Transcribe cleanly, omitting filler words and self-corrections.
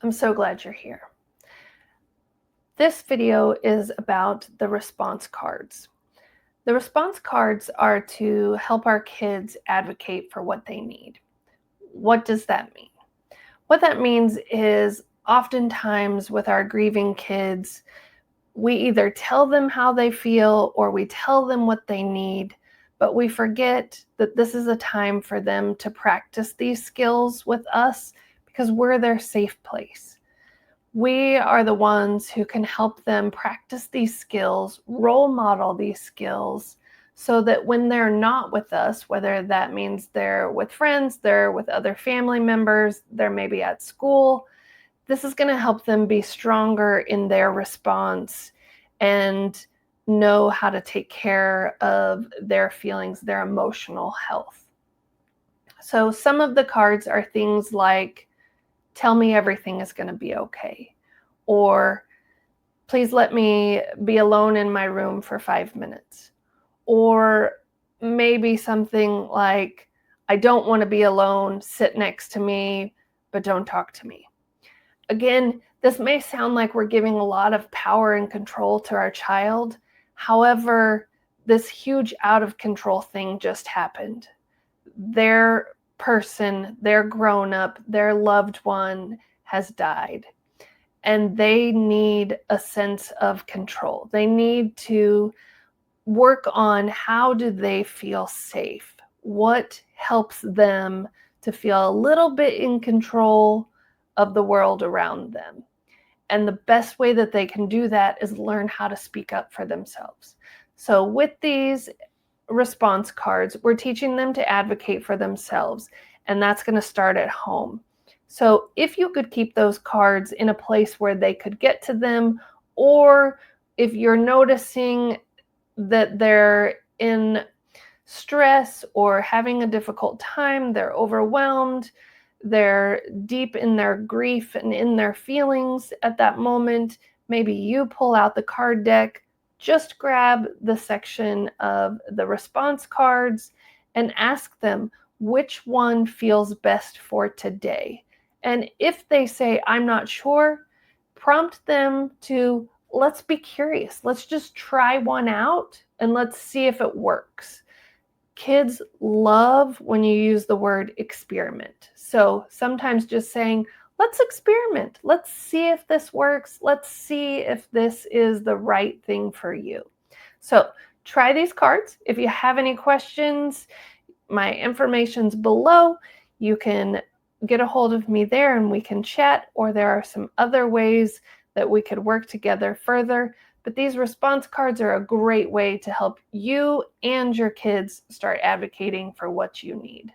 I'm so glad you're here. This video is about the response cards. The response cards are to help our kids advocate for what they need. What does that mean? What that means is oftentimes with our grieving kids, we either tell them how they feel or we tell them what they need, but we forget that this is a time for them to practice these skills with us because we're their safe place. We are the ones who can help them practice these skills, role model these skills, so that when they're not with us, whether that means they're with friends, they're with other family members, they're maybe at school, this is going to help them be stronger in their response and know how to take care of their feelings, their emotional health. So some of the cards are things like, tell me everything is going to be okay, or please let me be alone in my room for 5 minutes, or maybe something like, I don't want to be alone, sit next to me, but don't talk to me. Again, this may sound like we're giving a lot of power and control to our child. However, this huge out of control thing just happened. Their person, their grown up, their loved one has died. And they need a sense of control. They need to work on how do they feel safe? What helps them to feel a little bit in control of the world around them? And the best way that they can do that is learn how to speak up for themselves. So with these response cards, we're teaching them to advocate for themselves, and that's going to start at home. So if you could keep those cards in a place where they could get to them, or if you're noticing that they're in stress or having a difficult time, they're overwhelmed, they're deep in their grief and in their feelings at that moment, maybe you pull out the card deck, just grab the section of the response cards and ask them which one feels best for today. And if they say, I'm not sure, prompt them to, let's be curious. Let's just try one out and let's see if it works. Kids love when you use the word experiment. So sometimes just saying, let's experiment. Let's see if this works. Let's see if this is the right thing for you. So try these cards. If you have any questions, my information's below. You can get a hold of me there and we can chat, or there are some other ways that we could work together further. But these response cards are a great way to help you and your kids start advocating for what you need.